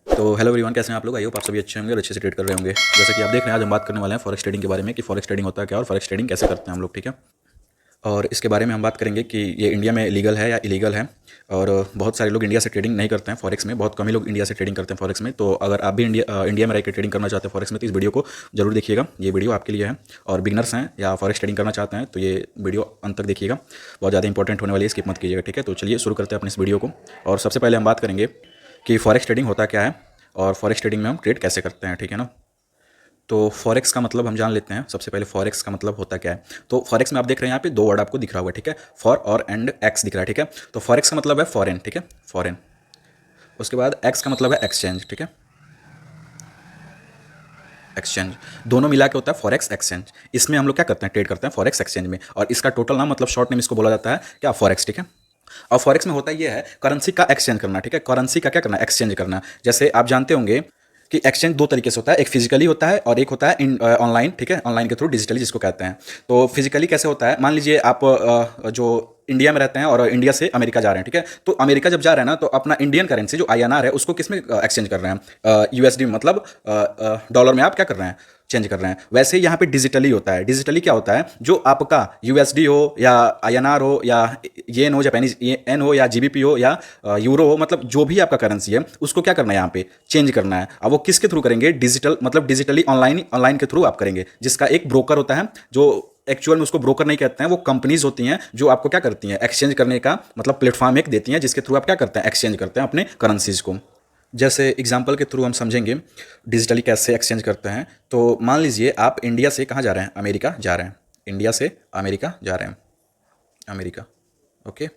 तो hello everyone, कैसे हैं आप लोग? आई होप आप सभी अच्छे होंगे और अच्छे से ट्रेड कर रहे होंगे। जैसे कि आप देख रहे हैं, आज हम बात करने वाले हैं फॉरेक्स ट्रेडिंग के बारे में कि फॉरेक्स ट्रेडिंग होता है क्या और फॉरेक्स ट्रेडिंग कैसे करते हैं हम लोग, ठीक है। और इसके बारे में हम बात करेंगे कि ये इंडिया में लीगल है या इलीगल है। और बहुत सारे लोग इंडिया से ट्रेडिंग नहीं करते हैं फॉरेक्स में, बहुत कम ही लोग इंडिया से ट्रेडिंग करते हैं फॉरेक्स में। तो अगर आप भी इंडिया में रह के ट्रेडिंग करना चाहते हैं फॉरेक्स में, तो इस वीडियो को जरूर देखिएगा। ये वीडियो आपके लिए है। और बिगनर्स हैं या फॉरेक्स ट्रेडिंग करना चाहते हैं तो ये वीडियो अंत तक देखिएगा, बहुत ज़्यादा इंपॉर्टेंट होने वाली है, स्किप मत कीजिएगा, ठीक है। तो चलिए शुरू करते हैं अपने इस वीडियो को। और सबसे पहले हम बात करेंगे कि फॉरेक्स ट्रेडिंग होता क्या है और फॉरेक्स ट्रेडिंग में हम ट्रेड कैसे करते हैं, ठीक है ना। तो फॉरेक्स का मतलब हम जान लेते हैं। सबसे पहले फॉरेक्स का मतलब होता क्या है। तो फॉरेक्स में आप देख रहे हैं यहाँ पे दो वर्ड आपको दिख रहा होगा, ठीक है। फॉर और एंड एक्स दिख रहा है, ठीक है। तो फॉरेक्स का मतलब है फॉरेन, ठीक है, फॉरेन। उसके बाद एक्स का मतलब है एक्सचेंज, ठीक है, एक्सचेंज। दोनों मिला के होता है फॉरेक्स एक्सचेंज। इसमें हम लोग क्या करते हैं, ट्रेड करते हैं फॉरेक्स एक्सचेंज में। और इसका टोटल नाम मतलब शॉर्ट नेम इसको बोला जाता है क्या, फॉरेक्स, ठीक है। और फॉरेक्स में होता ये है करेंसी का एक्सचेंज करना, ठीक है। करेंसी का क्या करना, एक्सचेंज करना। जैसे आप जानते होंगे कि एक्सचेंज दो तरीके से होता है, एक फिजिकली होता है और एक होता है ऑनलाइन, ठीक है, ऑनलाइन के थ्रू, डिजिटली जिसको कहते हैं। तो फिजिकली कैसे होता है, मान लीजिए आप जो इंडिया में रहते हैं और इंडिया से अमेरिका जा रहे हैं, ठीक है। तो अमेरिका जब जा रहे हैं ना, तो अपना इंडियन करेंसी जो आईएनआर है उसको किस में एक्सचेंज कर रहे हैं, यूएसडी मतलब डॉलर में आप क्या कर रहे हैं, चेंज कर रहे हैं। वैसे यहाँ पे डिजिटली होता है। डिजिटली क्या होता है, जो आपका यूएसडी हो या आईएनआर हो या येन हो, जापानीज येन हो या जीबीपी हो या यूरो हो, मतलब जो भी आपका करेंसी है उसको क्या करना है, यहाँ पे चेंज करना है। अब वो किसके थ्रू करेंगे, डिजिटल मतलब डिजिटली ऑनलाइन, ऑनलाइन के थ्रू आप करेंगे, जिसका एक ब्रोकर होता है। जो एक्चुअल में उसको ब्रोकर नहीं कहते हैं, वो कंपनीज होती हैं जो आपको क्या करती हैं, एक्सचेंज करने का मतलब प्लेटफॉर्म एक देती हैं, जिसके थ्रू आप क्या करते हैं, एक्सचेंज करते हैं अपने करेंसीज को। जैसे एग्जाम्पल के थ्रू हम समझेंगे डिजिटली कैसे एक्सचेंज करते हैं। तो मान लीजिए आप इंडिया से कहाँ जा रहे हैं, अमेरिका जा रहे हैं। इंडिया से अमेरिका जा रहे हैं, अमेरिका, ओके।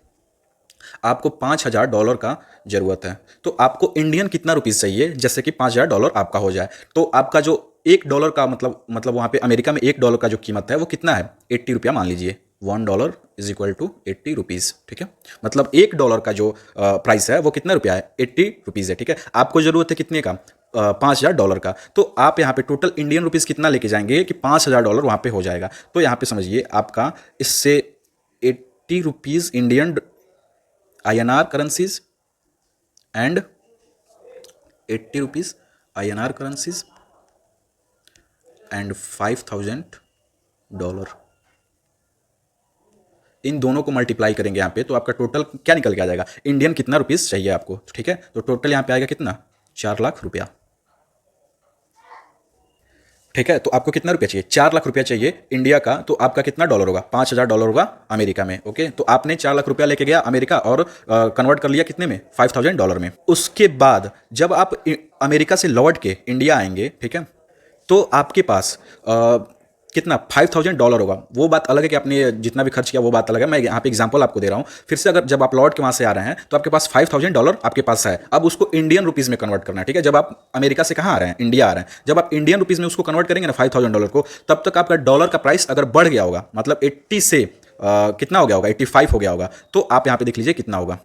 आपको $5,000 का ज़रूरत है। तो आपको इंडियन कितना रुपीज़ चाहिए, जैसे कि $5,000 आपका हो जाए। तो आपका जो $1 का मतलब वहाँ पे अमेरिका में $1 का जो कीमत है वो कितना है, 80 रुपया मान लीजिए। $1 इज इक्वल टू 80 रुपीज़, ठीक है। मतलब $1 का जो प्राइस है वो कितना रुपया है, 80 रुपीज़ है, ठीक है। आपको ज़रूरत है कितने का, $5,000 का। तो आप यहाँ पे टोटल इंडियन रुपीज़ कितना लेके जाएंगे कि $5,000 वहाँ पे हो जाएगा। तो यहाँ पे समझिए आपका इससे 80 rupees Indian INR currencies and 80 rupees INR currencies and $5,000, इन दोनों को मल्टीप्लाई करेंगे यहाँ पे तो आपका टोटल क्या निकल के आ जाएगा, इंडियन कितना रुपीस चाहिए आपको, ठीक है। तो टोटल यहाँ पे आएगा कितना, 4 लाख रुपया, ठीक है। तो आपको कितना रुपया चाहिए, 4 लाख रुपया चाहिए इंडिया का। तो आपका कितना डॉलर होगा, $5,000 होगा अमेरिका में, ओके। तो आपने 4 लाख रुपया लेके गया अमेरिका और कन्वर्ट कर लिया कितने में, $5,000 में। उसके बाद जब आप अमेरिका से लौट के इंडिया आएंगे, ठीक है, तो आपके पास कितना $5,000 होगा। वो बात अलग है कि आपने जितना भी खर्च किया वो बात अलग है, मैं यहाँ पे एग्जांपल आपको दे रहा हूँ। फिर से अगर जब आप लौट के वहाँ से आ रहे हैं तो आपके पास $5,000 आपके पास है। अब उसको इंडियन रुपीज़ में कन्वर्ट करना है, ठीक है। जब आप अमेरिका से कहाँ आ रहे हैं, इंडिया आ रहे हैं, जब आप इंडियन रुपीज़ में उसको कन्वर्ट करेंगे ना $5,000 को, तब तक आपका डॉलर का प्राइस अगर बढ़ गया होगा, मतलब 80 से कितना हो गया होगा, 85 हो गया होगा। तो आप यहाँ पे देख लीजिए कितना होगा।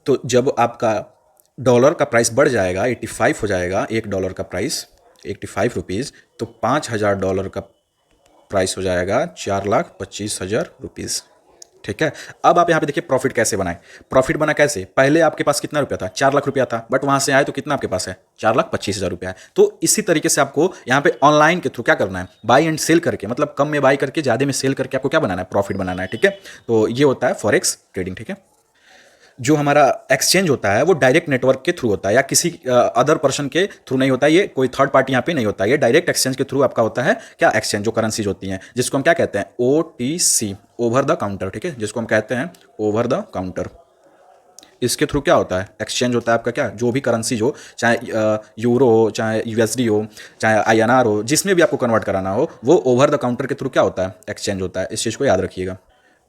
तो जब आपका डॉलर का प्राइस बढ़ जाएगा, 85 हो जाएगा, $1 का प्राइस 85 रुपीज़, तो $5,000 का प्राइस हो जाएगा 4,25,000 रुपीज़, ठीक है। अब आप यहाँ पे देखिए प्रॉफिट कैसे बनाए। प्रॉफिट बना कैसे, पहले आपके पास कितना रुपया था, 4 लाख रुपया था, बट वहाँ से आए तो कितना आपके पास है, 4,25,000 रुपया है। तो इसी तरीके से आपको यहाँ पे ऑनलाइन के थ्रू क्या करना है, बाई एंड सेल करके, मतलब कम में बाई करके ज़्यादा में सेल करके आपको क्या बनाना है, प्रॉफिट बनाना है, ठीक है। तो ये होता है फॉरेक्स ट्रेडिंग, ठीक है। जो हमारा एक्सचेंज होता है वो डायरेक्ट नेटवर्क के थ्रू होता है या किसी अदर पर्सन के थ्रू नहीं होता है। ये कोई थर्ड पार्टी यहाँ पे नहीं होता है, ये डायरेक्ट एक्सचेंज के थ्रू आपका होता है क्या, एक्सचेंज जो करेंसीज होती हैं, जिसको हम क्या कहते हैं, OTC, ओवर द काउंटर, ठीक है, जिसको हम कहते हैं ओवर द काउंटर। इसके थ्रू क्या होता है, एक्सचेंज होता है आपका क्या, जो भी करेंसी हो, चाहे यूरो हो, चाहे USD हो, चाहे INR हो, जिसमें भी आपको कन्वर्ट कराना हो, वो ओवर द काउंटर के थ्रू क्या होता है, एक्सचेंज होता है। इस चीज़ को याद रखिएगा।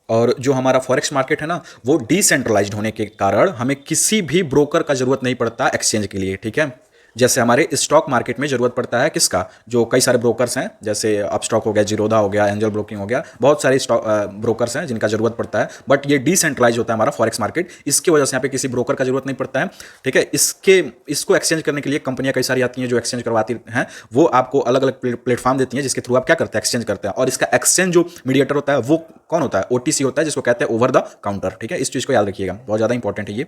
और जो हमारा फॉरेक्स मार्केट है ना, वो डिसेंट्रलाइज्ड होने के कारण हमें किसी भी ब्रोकर का जरूरत नहीं पड़ता एक्सचेंज के लिए, ठीक है। जैसे हमारे स्टॉक मार्केट में जरूरत पड़ता है किसका, जो कई सारे ब्रोकर्स हैं, जैसे अपस्टॉक हो गया, जीरोधा हो गया, एंजल ब्रोकिंग हो गया, बहुत सारे स्टॉक ब्रोकर्स हैं जिनका जरूरत पड़ता है। बट ये डिसेंट्रलाइज होता है हमारा फॉरेक्स मार्केट, इसकी वजह से यहाँ पे किसी ब्रोकर का जरूरत नहीं पड़ता है, ठीक है। इसको एक्सचेंज करने के लिए कंपनियां कई सारी आती हैं जो एक्सचेंज करवाती हैं। वो आपको अलग अलग प्लेटफॉर्म देती हैं जिसके थ्रू आप क्या करते हैं, एक्सचेंज करते हैं। और इसका एक्सचेंज जो मीडिएटर होता है वो कौन होता है, OTC होता है, जिसको कहते हैं ओवर द काउंटर, ठीक है। इस चीज़ को याद रखिएगा, बहुत ज़्यादा इंपॉर्टेंट है ये।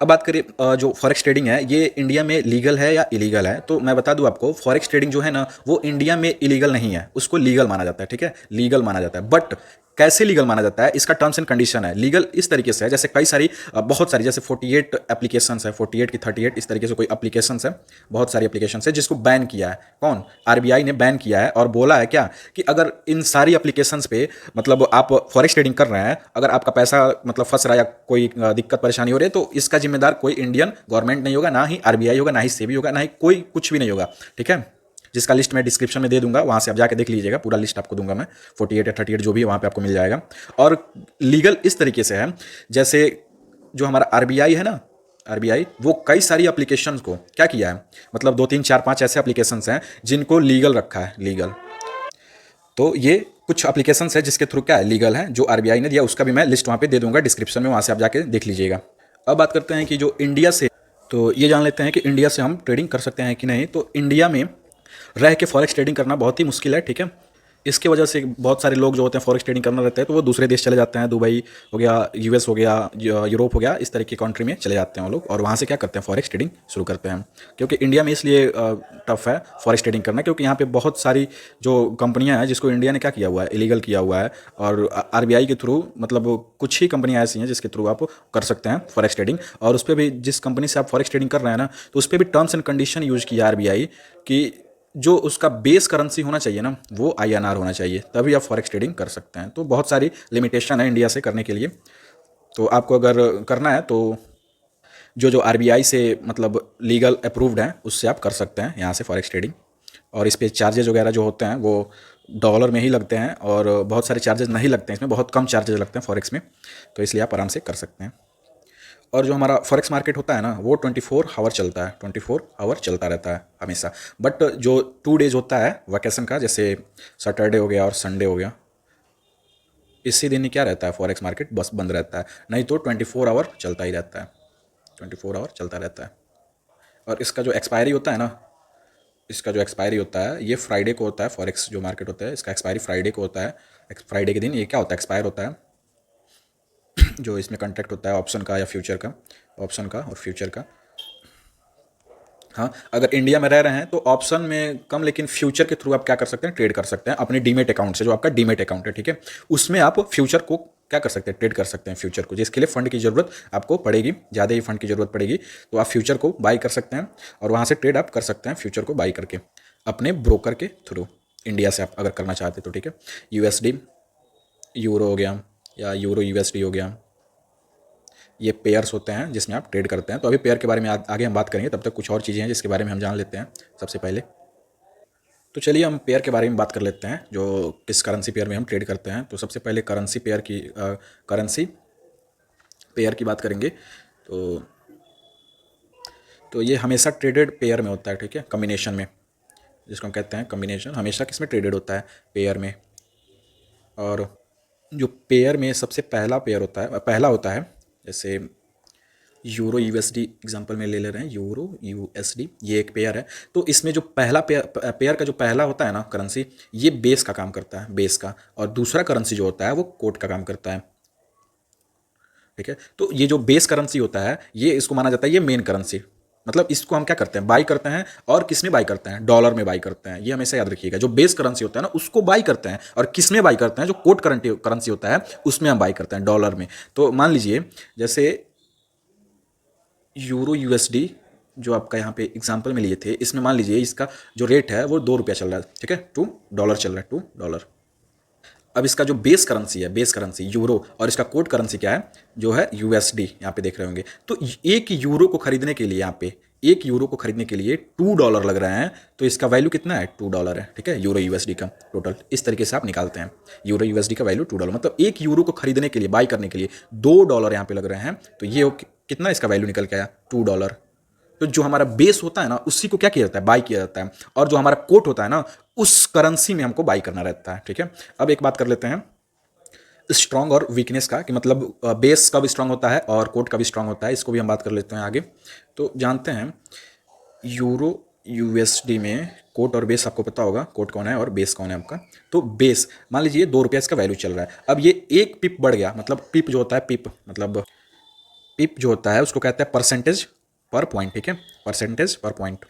अब बात करें जो फॉरेक्स ट्रेडिंग है ये इंडिया में लीगल है या इलीगल है, तो मैं बता दूं आपको फॉरेक्स ट्रेडिंग जो है ना वो इंडिया में इलीगल नहीं है, उसको लीगल माना जाता है। ठीक है, लीगल माना जाता है। बट कैसे लीगल माना जाता है, इसका टर्म्स एंड कंडीशन है। लीगल इस तरीके से है जैसे कई सारी बहुत सारी जैसे 48 एप्लीकेशंस है, 48 की 38 इस तरीके से कोई एप्लीकेशंस है, बहुत सारी एप्लीकेशंस है जिसको बैन किया है। कौन? आरबीआई ने बैन किया है और बोला है क्या कि अगर इन सारी एप्लीकेशंस पे मतलब आप फॉरेक्स ट्रेडिंग कर रहे हैं, अगर आपका पैसा मतलब फंस रहा है या कोई दिक्कत परेशानी हो रही है तो इसका जिम्मेदार कोई इंडियन गवर्नमेंट नहीं होगा, ना ही आरबीआई होगा, ना ही सेबी होगा, ना ही कोई कुछ भी नहीं होगा। ठीक है, जिसका लिस्ट मैं डिस्क्रिप्शन में दे दूंगा, वहां से आप जाके देख लीजिएगा, पूरा लिस्ट आपको दूंगा मैं, 48 या 38 जो भी है वहां पे आपको मिल जाएगा। और लीगल इस तरीके से है जैसे जो हमारा आरबीआई है ना, आरबीआई वो कई सारी एप्लीकेशंस को क्या किया है, मतलब 2 3 4 5 ऐसे एप्लीकेशंस हैं जिनको लीगल रखा है, लीगल। तो ये कुछ एप्लीकेशंस है जिसके थ्रू क्या है, लीगल है, जो आरबीआई ने दिया, उसका भी मैं लिस्ट वहाँ पे दे दूंगा डिस्क्रिप्शन में, वहाँ से आप जाके देख लीजिएगा। अब बात करते हैं कि जो इंडिया से, तो ये जान लेते हैं कि इंडिया से हम ट्रेडिंग कर सकते हैं कि नहीं। तो इंडिया में रह के फॉरेक्स ट्रेडिंग करना बहुत ही मुश्किल है। ठीक है, इसके वजह से बहुत सारे लोग जो होते हैं फॉरेक्स ट्रेडिंग करना रहते हैं तो वो दूसरे देश चले जाते हैं, दुबई हो गया, यूएस हो गया, यूरोप हो गया, इस तरह की कंट्री में चले जाते हैं वो लोग, और वहाँ से क्या करते हैं, फॉरेक्स ट्रेडिंग शुरू करते हैं। क्योंकि इंडिया में इसलिए टफ है फॉरेक्स ट्रेडिंग करना क्योंकि यहाँ पे बहुत सारी जो कंपनियां हैं जिसको इंडिया ने क्या किया हुआ है, इलीगल किया हुआ है, और आरबीआई के थ्रू मतलब कुछ ही कंपनियां ऐसी हैं जिसके थ्रू आप कर सकते हैं फॉरेक्स ट्रेडिंग। और उस पर भी जिस कंपनी से आप फॉरेक्स ट्रेडिंग कर रहे हैं ना, तो उस पर भी टर्म्स एंड कंडीशन यूज किया आरबीआई कि जो उसका बेस करेंसी होना चाहिए ना वो आईएनआर होना चाहिए, तभी आप फॉरेक्स ट्रेडिंग कर सकते हैं। तो बहुत सारी लिमिटेशन है इंडिया से करने के लिए। तो आपको अगर करना है तो जो आरबीआई से मतलब लीगल अप्रूव्ड है उससे आप कर सकते हैं यहाँ से फॉरेक्स ट्रेडिंग। और इस पे चार्जेज वगैरह जो होते हैं वो डॉलर में ही लगते हैं, और बहुत सारे चार्जेस नहीं लगते हैं इसमें, बहुत कम चार्जेस लगते हैं फॉरेक्स में, तो इसलिए आप आराम से कर सकते हैं। और जो हमारा फॉरेक्स मार्केट होता है ना वो 24 आवर चलता है, 24 आवर चलता रहता है हमेशा। बट जो 2 डेज होता है वैकेशन का, जैसे सैटरडे हो गया और संडे हो गया, इसी दिन ही क्या रहता है, फॉरेक्स मार्केट बस बंद रहता है, नहीं तो 24 आवर चलता ही रहता है, 24 आवर चलता रहता है। और इसका जो एक्सपायरी होता है ना, इसका जो एक्सपायरी होता है ये फ्राइडे को होता है, फॉरेक्स जो मार्केट होता है इसका एक्सपायरी फ्राइडे को होता है। फ्राइडे के दिन ये क्या होता है, एक्सपायर होता है। जो इसमें कॉन्ट्रैक्ट होता है ऑप्शन का या फ्यूचर का, ऑप्शन का और फ्यूचर का। हाँ, अगर इंडिया में रह रहे हैं तो ऑप्शन में कम, लेकिन फ्यूचर के थ्रू आप क्या कर सकते हैं, ट्रेड कर सकते हैं अपने डीमेट अकाउंट से, जो आपका डीमेट अकाउंट है। ठीक है, उसमें आप फ्यूचर को क्या कर सकते हैं, ट्रेड कर सकते हैं फ्यूचर को, जिसके लिए फंड की जरूरत आपको पड़ेगी, ज़्यादा ही फंड की जरूरत पड़ेगी, तो आप फ्यूचर को बाई कर सकते हैं और वहाँ से ट्रेड आप कर सकते हैं फ्यूचर को बाई करके अपने ब्रोकर के थ्रू, इंडिया से आप अगर करना चाहते तो। ठीक है, यूएसडी यूरो हो गया या यूरो यूएसडी हो गया, ये पेयर्स होते हैं जिसमें आप ट्रेड करते हैं। तो अभी पेयर के बारे में आगे हम बात करेंगे, तब तक कुछ और चीज़ें हैं जिसके बारे में हम जान लेते हैं सबसे पहले। तो चलिए हम पेयर के बारे में बात कर लेते हैं, जो किस करेंसी पेयर में हम ट्रेड करते हैं। तो सबसे पहले करेंसी पेयर की बात करेंगे। तो ये हमेशा ट्रेडेड पेयर में होता है। ठीक है, कम्बिनेशन में, जिसको हम कहते हैं कम्बिनेशन, हमेशा किसमें ट्रेडेड होता है, पेयर में। और जो पेयर में सबसे पहला होता है जैसे यूरो यूएसडी एग्जांपल में ले रहे हैं, यूरो यूएसडी ये एक पेयर है। तो इसमें जो पहला पेयर का जो पहला होता है ना करेंसी, ये बेस का काम करता है, बेस का, और दूसरा करेंसी जो होता है वो कोट का काम करता है। ठीक है, तो ये जो बेस करेंसी होता है ये इसको माना जाता है ये मेन करेंसी, मतलब इसको हम क्या करते हैं, बाई करते हैं। और किस में बाई करते हैं, डॉलर में बाई करते हैं, ये हमेशा याद रखिएगा। जो बेस करेंसी होता है ना उसको बाई करते हैं, और किस में बाई करते हैं, जो कोट करेंसी होता है उसमें हम बाई करते हैं, डॉलर में। तो मान लीजिए जैसे यूरो यूएसडी जो आपका यहाँ पे एग्जांपल में लिए थे, इसमें मान लीजिए इसका जो रेट है वो ₹2 चल रहा है। ठीक है, $2 चल रहा है, $2। अब इसका जो बेस करेंसी है, बेस करेंसी यूरो, और इसका कोड करेंसी क्या है, जो है यूएसडी, यहाँ पे देख रहे होंगे। तो एक यूरो को खरीदने के लिए, यहाँ पे एक यूरो को खरीदने के लिए $2 लग रहे हैं, तो इसका वैल्यू कितना है, $2 है। ठीक है, यूरो यूएसडी का टोटल इस तरीके से आप निकालते हैं, यूरो यूएसडी का वैल्यू $2, मतलब एक यूरो को खरीदने के लिए, बाई करने के लिए $2 यहाँ पे लग रहे हैं। तो ये कितना इसका वैल्यू निकल के आया, $2। तो जो हमारा बेस होता है ना उसी को क्या किया जाता है, बाई किया जाता है, और जो हमारा कोट होता है ना उस करेंसी में हमको बाई करना रहता है। ठीक है, अब एक बात कर लेते हैं स्ट्रांग और वीकनेस का, कि मतलब बेस का भी स्ट्रांग होता है और कोट का भी स्ट्रांग होता है, इसको भी हम बात कर लेते हैं आगे। तो जानते हैं यूरो यूएसडी में कोट और बेस आपको पता होगा, कोट कौन है और बेस कौन है आपका। तो बेस मान लीजिए ₹2 इसका वैल्यू चल रहा है, अब ये एक पिप बढ़ गया, मतलब पिप जो होता है, पिप मतलब पिप जो होता है उसको कहते हैं परसेंटेज पर पॉइंट, ठीक है, परसेंटेज पर पॉइंट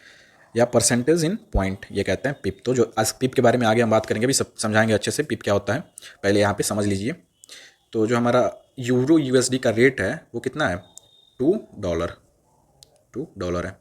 या परसेंटेज इन पॉइंट, ये कहते हैं पिप। तो जो आज पिप के बारे में आगे हम बात करेंगे, भी सब समझाएंगे अच्छे से पिप क्या होता है, पहले यहाँ पे समझ लीजिए। तो जो हमारा यूरो यूएसडी का रेट है वो कितना है, $2, $2 है।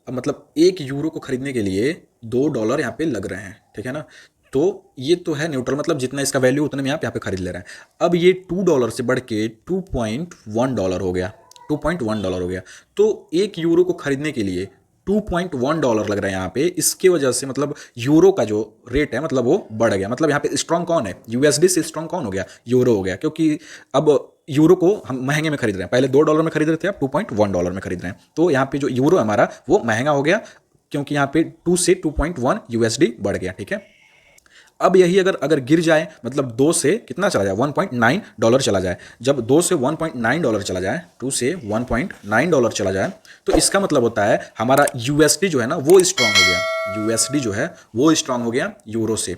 अब मतलब एक यूरो को खरीदने के लिए $2 यहाँ पे लग रहे हैं, ठीक है ना। तो ये तो है न्यूट्रल, मतलब जितना इसका वैल्यू उतने में आप यहाँ पे खरीद ले रहे हैं। अब ये $2 से बढ़ के $2.1 हो गया, $2.1 हो गया। तो एक यूरो को खरीदने के लिए $2.1 लग रहा है यहाँ पे। इसके वजह से मतलब यूरो का जो रेट है मतलब वो बढ़ गया। मतलब यहाँ पे स्ट्रांग कौन है, यूएसडी से स्ट्रांग कौन हो गया, यूरो हो गया। क्योंकि अब यूरो को हम महंगे में खरीद रहे हैं, पहले $2 में खरीद रहे थे, अब $2.1 में खरीद रहे हैं। तो यहाँ पे जो यूरो हमारा वो महंगा हो गया, क्योंकि यहाँ पे 2 से 2.1 यूएसडी बढ़ गया, ठीक है। अब यही अगर अगर गिर जाए, मतलब 2 से कितना चला जाए, $1.9 चला जाए। जब 2 से $1.9 चला जाए, 2 से $1.9 चला जाए, तो इसका मतलब होता है हमारा यूएसडी जो है ना वो स्ट्रांग हो गया। यूएसडी जो है वो स्ट्रांग हो गया यूरो से,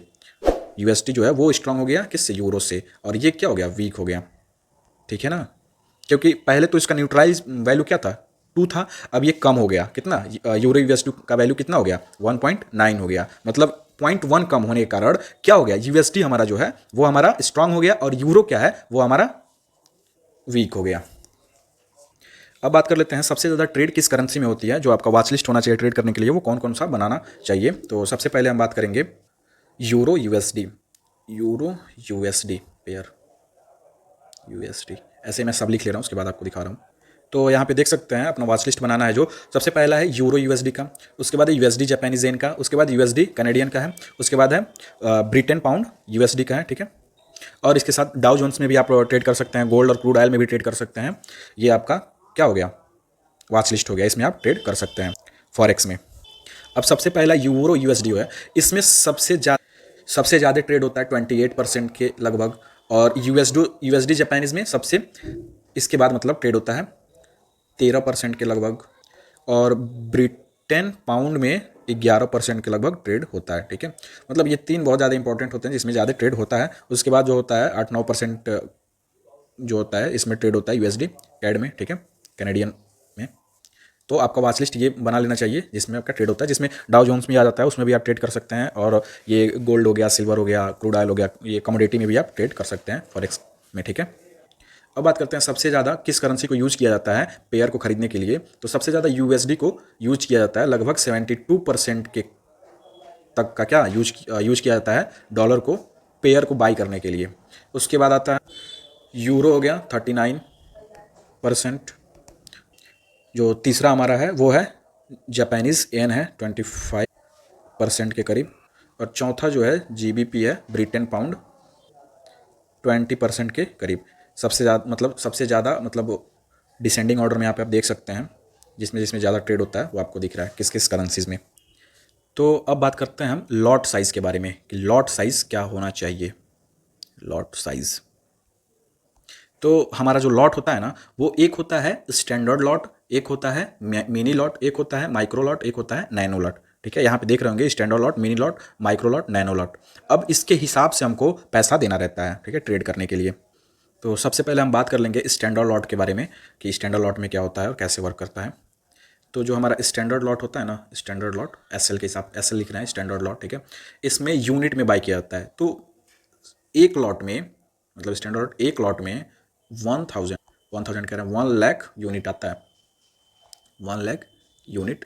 यूएसडी जो है वो स्ट्रांग हो गया किससे, यूरो से। और ये क्या हो गया, वीक हो गया, ठीक है ना। क्योंकि पहले तो इसका न्यूट्रलाइज वैल्यू क्या था, 2 था, अब ये कम हो गया, कितना, यूरो यूएसडी का वैल्यू कितना हो गया, 1.9 हो गया। मतलब 0.1 कम होने के कारण क्या हो गया, यूएसडी हमारा जो है वो हमारा स्ट्रांग हो गया, और यूरो क्या है वो हमारा वीक हो गया। अब बात कर लेते हैं सबसे ज़्यादा ट्रेड किस करेंसी में होती है, जो आपका वॉच लिस्ट होना चाहिए ट्रेड करने के लिए, वो कौन कौन सा बनाना चाहिए। तो सबसे पहले हम बात करेंगे euro USD, euro USD pair, USD ऐसे मैं सब लिख ले रहा हूँ, उसके बाद आपको दिखा रहा हूँ। तो यहाँ पे देख सकते हैं अपना वॉच लिस्ट बनाना है। जो सबसे पहला है यूरो यूएसडी का, उसके बाद है यूएसडी जापानीज येन का, उसके बाद यूएसडी कनेडियन का है, उसके बाद है ब्रिटेन पाउंड यूएसडी का है, ठीक है। और इसके साथ डाउ जोन्स में भी आप ट्रेड कर सकते हैं, गोल्ड और क्रूड ऑयल में भी ट्रेड कर सकते हैं। ये आपका क्या हो गया, वॉच लिस्ट हो गया, इसमें आप ट्रेड कर सकते हैं फॉरेक्स में। अब सबसे पहला यूरो यूएसडी है, इसमें सबसे ज़्यादा ट्रेड होता है 28% के लगभग, और यूएसडी जापानीज में सबसे इसके बाद मतलब ट्रेड होता है 13% के लगभग, और ब्रिटेन पाउंड में 11% के लगभग ट्रेड होता है, ठीक है। मतलब ये 3 बहुत ज़्यादा इंपॉर्टेंट होते हैं जिसमें ज़्यादा ट्रेड होता है। उसके बाद जो होता है 8-9% जो होता है इसमें ट्रेड होता है यूएसडी कैड में, ठीक है, कैनेडियन में। तो आपका वॉच लिस्ट ये बना लेना चाहिए जिसमें आपका ट्रेड होता है, जिसमें डाउ जोन्स में आ जाता है, उसमें भी आप ट्रेड कर सकते हैं। और ये गोल्ड हो गया, सिल्वर हो गया, क्रूड ऑयल हो गया, ये कमोडिटी में भी आप ट्रेड कर सकते हैं फॉरेक्स में, ठीक है। अब बात करते हैं सबसे ज़्यादा किस करेंसी को यूज किया जाता है पेयर को खरीदने के लिए। तो सबसे ज़्यादा यूएसडी को यूज किया जाता है, लगभग 72% के तक का क्या यूज किया जाता है डॉलर को पेयर को बाई करने के लिए। उसके बाद आता है यूरो हो गया 39%, जो तीसरा हमारा है वो है जापानीज येन है 25% के करीब, और चौथा जो है जीबीपी है ब्रिटेन पाउंड 20% के करीब। सबसे ज़्यादा मतलब डिसेंडिंग ऑर्डर में यहाँ पे आप देख सकते हैं, जिसमें ज़्यादा ट्रेड होता है वो आपको दिख रहा है किस किस करेंसीज़ में। तो अब बात करते हैं हम लॉट साइज़ के बारे में कि लॉट साइज़ क्या होना चाहिए। लॉट साइज़, तो हमारा जो लॉट होता है ना वो एक होता है स्टैंडर्ड लॉट, एक होता है मिनी लॉट, एक होता है माइक्रो लॉट, एक होता है नैनो लॉट, ठीक है। यहाँ पे देख रहे होंगे standard lot, mini lot, micro lot, nano lot. अब इसके हिसाब से हमको पैसा देना रहता है, ठीक है, ट्रेड करने के लिए। तो सबसे पहले हम बात कर लेंगे स्टैंडर्ड लॉट के बारे में कि स्टैंडर्ड लॉट में क्या होता है और कैसे वर्क करता है। तो जो हमारा स्टैंडर्ड लॉट होता है ना, स्टैंडर्ड लॉट एसएल के हिसाब, एसएल लिख रहे हैं स्टैंडर्ड लॉट, ठीक है। इसमें यूनिट में बाई किया जाता है। तो एक लॉट में मतलब स्टैंडर्ड एक लॉट में 1000 कह रहे हैं 1 लाख यूनिट आता है, 1 लाख यूनिट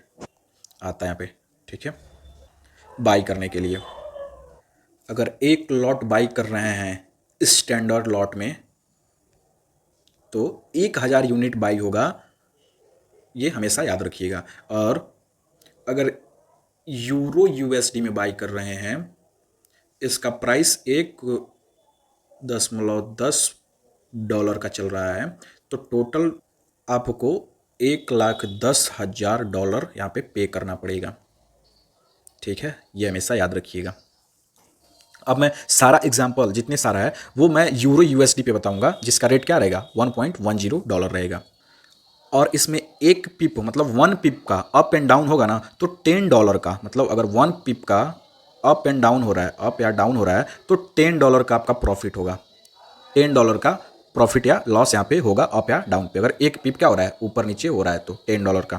आता है यहाँ पे, ठीक है, बाई करने के लिए। अगर एक लॉट बाई कर रहे हैं स्टैंडर्ड लॉट में तो 1000 यूनिट बाई होगा, ये हमेशा याद रखिएगा। और अगर यूरो यूएसडी में बाई कर रहे हैं, इसका प्राइस 1.10 का चल रहा है, तो टोटल आपको $1,10,000 यहाँ पे पे करना पड़ेगा, ठीक है, ये हमेशा याद रखिएगा। अब मैं सारा एग्जाम्पल जितने सारा है वो मैं यूरो यूएसडी पे बताऊंगा, जिसका रेट क्या रहेगा, $1.10 रहेगा। और इसमें एक पिप मतलब 1 पिप का अप एंड डाउन होगा ना, तो $10 का, मतलब अगर 1 पिप का अप एंड डाउन हो रहा है, अप या डाउन हो रहा है, तो $10 का आपका प्रॉफिट होगा, $10 का प्रॉफिट या लॉस यहाँ पे होगा अप या डाउन पे। अगर एक पिप क्या हो रहा है, ऊपर नीचे हो रहा है, तो $10 का।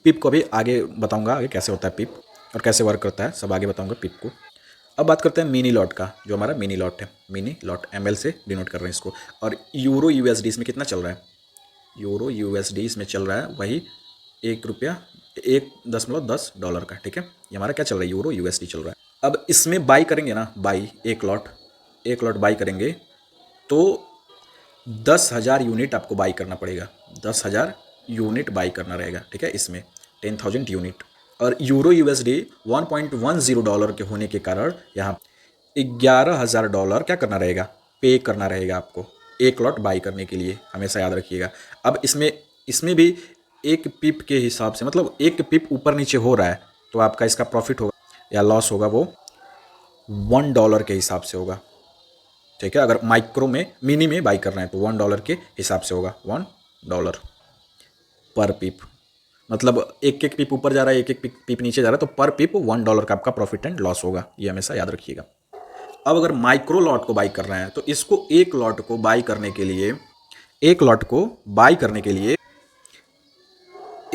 पिप को भी आगे बताऊंगा, आगे कैसे होता है पिप और कैसे वर्क करता है, सब आगे बताऊंगा पिप को। अब बात करते हैं मिनी लॉट का, जो हमारा मिनी लॉट है, मिनी लॉट ML से डिनोट कर रहे हैं इसको। और यूरो USD इसमें कितना चल रहा है, यूरो USD इसमें चल रहा है वही $1.10 का, ठीक है। ये हमारा क्या चल रहा है, यूरो USD चल रहा है। अब इसमें बाई करेंगे ना, बाई एक लॉट बाई करेंगे तो 10,000 यूनिट आपको बाई करना पड़ेगा, 10,000 यूनिट बाई करना रहेगा, ठीक है। इसमें 10,000 यूनिट। और यूरो USD $1.10 के होने के कारण यहाँ $11,000 क्या करना रहेगा, पे करना रहेगा आपको एक लॉट बाई करने के लिए, हमेशा याद रखिएगा। अब इसमें भी एक पिप के हिसाब से, मतलब एक पिप ऊपर नीचे हो रहा है तो आपका इसका प्रॉफिट होगा या लॉस होगा वो $1 के हिसाब से होगा, ठीक है। अगर माइक्रो में मिनी में बाई कर रहे हैं तो $1 के हिसाब से होगा, $1 पर पिप। मतलब एक एक पिप ऊपर जा रहा है, एक एक पिप नीचे जा रहा है, तो पर पिप $1 का आपका प्रॉफिट एंड लॉस होगा, ये हमेशा याद रखिएगा। अब अगर माइक्रो लॉट को बाई कर रहे हैं तो इसको एक लॉट को बाई करने के लिए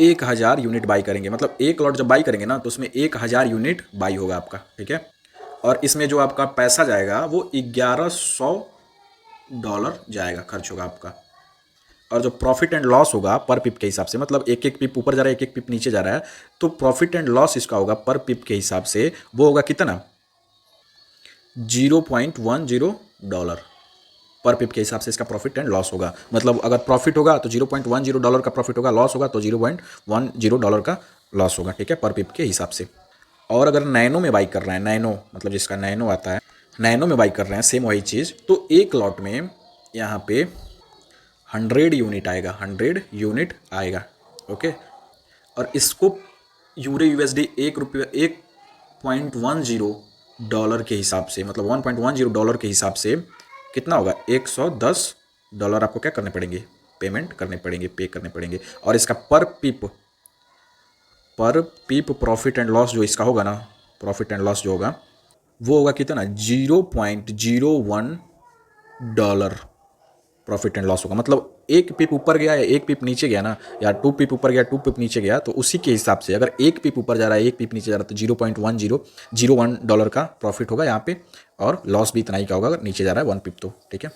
1,000 यूनिट बाई करेंगे। मतलब एक लॉट जब बाई करेंगे ना तो उसमें 1,000 यूनिट बाई होगा आपका, ठीक है। और इसमें जो आपका पैसा जाएगा वो $1,100 जाएगा, खर्च होगा आपका। और जो प्रॉफिट एंड लॉस होगा पर पिप के हिसाब से, मतलब एक एक पिप ऊपर जा रहा है, एक एक पिप नीचे जा रहा है, तो प्रॉफिट एंड लॉस इसका होगा पर पिप के हिसाब से, वो होगा कितना, $0.10 पर पिप के हिसाब से इसका प्रॉफिट एंड लॉस होगा। मतलब अगर प्रॉफिट होगा तो $0.10 का प्रॉफिट होगा, लॉस होगा तो $0.10 का लॉस होगा, ठीक है, पर पिप के हिसाब से। और अगर नैनो में बाई कर रहे हैं, नैनो मतलब जिसका नैनो आता है, नैनो में बाई कर रहे हैं सेम वही चीज़, तो एक लॉट में यहाँ पे 100 यूनिट आएगा, 100 यूनिट आएगा, ओके। और इसको यूरो USD $1.10 के हिसाब से, मतलब $1.10 के हिसाब से कितना होगा, $110 आपको क्या करने पड़ेंगे, पेमेंट करने पड़ेंगे, पे करने पड़ेंगे। और इसका पर पिप प्रॉफिट एंड लॉस जो इसका होगा ना, प्रॉफिट एंड लॉस जो होगा वो होगा कितना, $0.01 प्रॉफिट एंड लॉस होगा। मतलब एक पिप ऊपर गया या एक पिप नीचे गया ना, या 2 पिप ऊपर गया 2 पिप नीचे गया, तो उसी के हिसाब से अगर एक पिप ऊपर जा रहा है एक पिप नीचे जा रहा है तो $0.1001 का प्रॉफिट होगा यहाँ पे, और लॉस भी इतना ही का होगा अगर नीचे जा रहा है 1 पिप, तो ठीक है।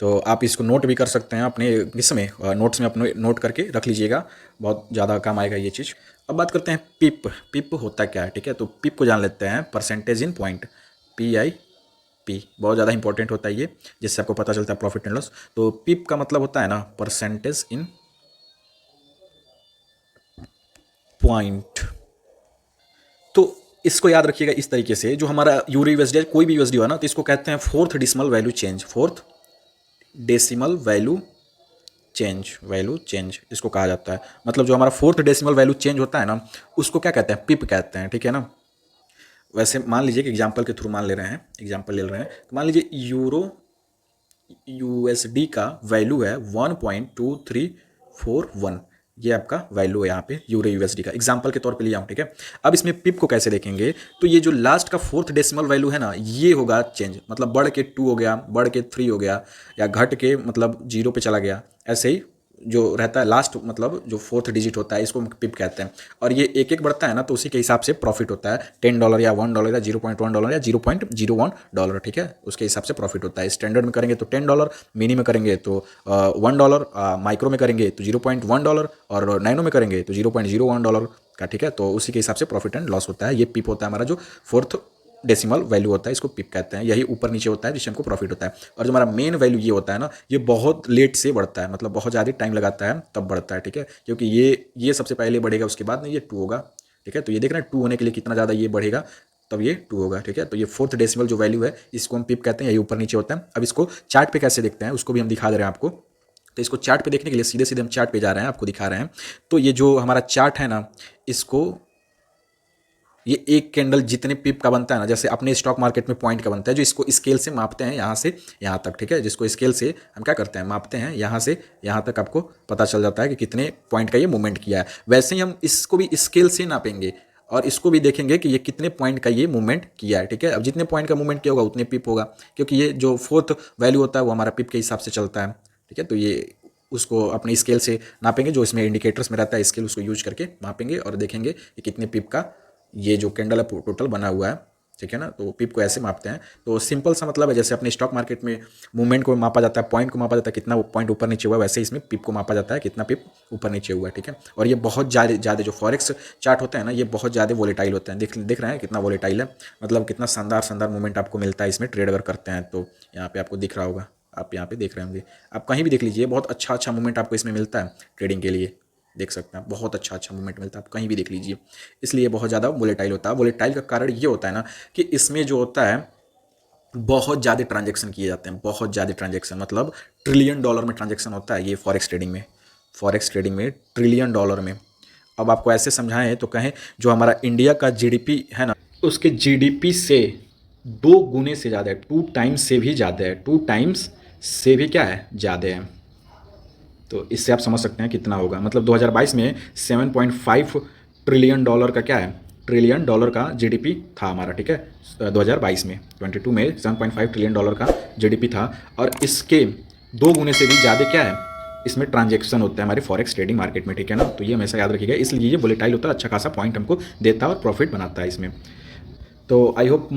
तो आप इसको नोट भी कर सकते हैं अपने इसमें, नोट्स में अपने नोट करके रख लीजिएगा, बहुत ज़्यादा काम आएगा ये चीज़। अब बात करते हैं पिप होता क्या है, ठीक है। तो पिप को जान लेते हैं, परसेंटेज इन पॉइंट, PIP, बहुत ज़्यादा इंपॉर्टेंट होता है ये, जिससे आपको पता चलता है प्रॉफिट एंड लॉस। तो पिप का मतलब होता है ना परसेंटेज इन पॉइंट। तो इसको याद रखिएगा इस तरीके से, जो हमारा यूरो USD कोई भी USD हो ना, तो इसको कहते हैं fourth decimal value change, fourth decimal value change इसको कहा जाता है। मतलब जो हमारा फोर्थ डेसिमल वैल्यू चेंज होता है ना, उसको क्या कहते हैं, पिप कहते हैं, ठीक है ना। वैसे मान लीजिए कि एग्जांपल के थ्रू एग्जांपल ले रहे हैं, तो मान लीजिए यूरो USD का वैल्यू है 1.2341, ये आपका वैल्यू है यहाँ पे यूरो USD का, एग्जांपल के तौर पे लिया हूँ, ठीक है। अब इसमें पिप को कैसे देखेंगे, तो ये जो लास्ट का फोर्थ डेसिमल वैल्यू है ना, ये होगा चेंज, मतलब बढ़ के 2 हो गया, बढ़ के 3 हो गया, या घट के मतलब 0 पे चला गया, ऐसे ही जो रहता है लास्ट, मतलब जो फोर्थ डिजिट होता है इसको पिप कहते हैं। और ये एक एक बढ़ता है ना, तो उसी के हिसाब से प्रॉफिट होता है, $10 या $1 या $0.1 या $0.01, ठीक है, उसके हिसाब से प्रॉफिट होता है। स्टैंडर्ड में करेंगे तो $10, मिनी में करेंगे तो $1, माइक्रो में करेंगे तो $0.1, और नैनो में करेंगे तो $0.01 का, ठीक है। तो उसी के हिसाब से प्रॉफिट एंड लॉस होता है। ये पिप होता है हमारा, जो फोर्थ डेसिमल वैल्यू होता है, इसको पिप कहते हैं। यही ऊपर नीचे होता है जिससे हमको प्रॉफिट होता है। और जो हमारा मेन वैल्यू ये होता है ना, ये बहुत लेट से बढ़ता है, मतलब बहुत ज़्यादा टाइम लगाता है तब बढ़ता है, ठीक है। क्योंकि ये सबसे पहले बढ़ेगा, उसके बाद में ये 2 होगा, ठीक है। तो ये देख रहे हैं 2 होने के लिए कितना ज़्यादा ये बढ़ेगा, तब ये 2 होगा, ठीक है। तो ये फोर्थ डेसिमल जो वैल्यू है इसको हम पिप कहते हैं, यही ऊपर नीचे होता है। अब इसको चार्ट पे कैसे देखते हैं उसको भी हम दिखा दे रहे हैं आपको। तो इसको चार्ट पे देखने के लिए सीधे सीधे हम चार्ट पे जा रहे हैं, आपको दिखा रहे हैं। तो ये जो हमारा चार्ट है ना, इसको, ये एक कैंडल जितने पिप का बनता है ना, जैसे अपने स्टॉक मार्केट में पॉइंट का बनता है, जो इसको स्केल से मापते हैं यहाँ से यहाँ तक, ठीक है। जिसको स्केल से हम क्या करते हैं, मापते हैं, यहाँ से यहाँ तक आपको पता चल जाता है कि कितने पॉइंट का ये मूवमेंट किया है। वैसे ही हम इसको भी स्केल से नापेंगे, और इसको भी देखेंगे कि ये कितने पॉइंट का ये मूवमेंट किया है, ठीक है। अब जितने पॉइंट का मूवमेंट किया होगा उतने पिप होगा, क्योंकि ये जो फोर्थ वैल्यू होता है वो हमारा पिप के हिसाब से चलता है, ठीक है। तो ये उसको अपने स्केल से नापेंगे, जो इसमें इंडिकेटर्स में रहता है स्केल, उसको यूज करके मापेंगे और देखेंगे कि कितने पिप का ये जो कैंडल है टोटल बना हुआ है, ठीक है ना। तो पिप को ऐसे मापते हैं। तो सिंपल सा मतलब है, जैसे अपने स्टॉक मार्केट में मूवमेंट को मापा जाता है, पॉइंट को मापा जाता है, कितना पॉइंट ऊपर नीचे हुआ, वैसे इसमें पिप को मापा जाता है, कितना पिप ऊपर नीचे हुआ है, ठीक है। और ये बहुत ज़्यादा जो फॉरेक्स चार्ट होता है ना, ये बहुत ज़्यादा वोलेटाइल होता है। दिख रहे हैं कितना वोलेटाइल है, मतलब कितना शानदार मूवमेंट आपको मिलता है इसमें ट्रेड अगर करते हैं तो। यहाँ पे आपको दिख रहा होगा, आप यहाँ पे देख रहे होंगे, आप कहीं भी देख लीजिए, बहुत अच्छा मूवमेंट आपको इसमें मिलता है ट्रेडिंग के लिए, देख सकते हैं बहुत अच्छा मूवमेंट मिलता है, आप कहीं भी देख लीजिए। इसलिए बहुत ज़्यादा वोलेटाइल होता है। वोलेटाइल का कारण ये होता है ना कि इसमें जो होता है बहुत ज़्यादा ट्रांजेक्शन किए जाते हैं, बहुत ज़्यादा ट्रांजेक्शन, मतलब ट्रिलियन डॉलर में ट्रांजेक्शन होता है ये फॉरेक्स ट्रेडिंग में ट्रिलियन डॉलर में। अब आपको ऐसे समझाएं तो कहें जो हमारा इंडिया का जीडीपी है ना, उसके जीडीपी से 2 गुने से ज़्यादा है, 2 टाइम्स से भी ज़्यादा है, 2 टाइम्स से भी क्या है, ज़्यादा है। तो इससे आप समझ सकते हैं कितना होगा। मतलब 2022 में 7.5 ट्रिलियन डॉलर का क्या है, ट्रिलियन डॉलर का जीडीपी था हमारा, ठीक है। 2022 में 22 में 7.5 ट्रिलियन डॉलर का जीडीपी था, और इसके 2 गुने से भी ज़्यादा क्या है, इसमें ट्रांजेक्शन होता है हमारे फॉरेक्स ट्रेडिंग मार्केट में, ठीक है ना। तो ये हमेशा याद रखिएगा, इसलिए ये वोलेटाइल होता है, अच्छा खासा पॉइंट हमको देता है और प्रॉफिट बनाता है इसमें। तो आई होप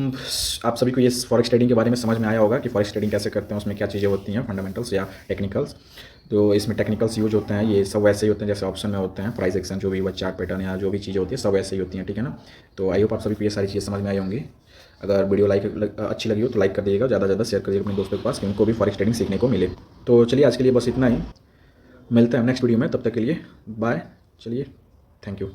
आप सभी को ये फॉरेक्स ट्रेडिंग के बारे में समझ में आया होगा कि फॉरेक्स ट्रेडिंग कैसे करते हैं, उसमें क्या चीज़ें होती हैं, फंडामेंटल्स या टेक्निकल्स। तो इसमें टेक्निकल्स यूज होते हैं, ये सब वैसे ही होते हैं जैसे ऑप्शन में होते हैं, प्राइस एक्शन जो भी हुआ, चार्ट पैटर्न या जो भी चीज़ें होती है सब वैसे ही होती हैं, ठीक है ना। तो आई होप आप सभी को ये सारी चीज़ें समझ में आई होंगी। अगर वीडियो अच्छी लगी हो तो लाइक कर दीजिएगा, ज़्यादा से ज़्यादा शेयर करिएगा अपने दोस्तों के पास कि उनको भी फॉरेक्स ट्रेडिंग सीखने को मिले। तो चलिए आज के लिए बस इतना ही, मिलते हैं नेक्स्ट वीडियो में, तब तक के लिए बाय। चलिए, थैंक यू।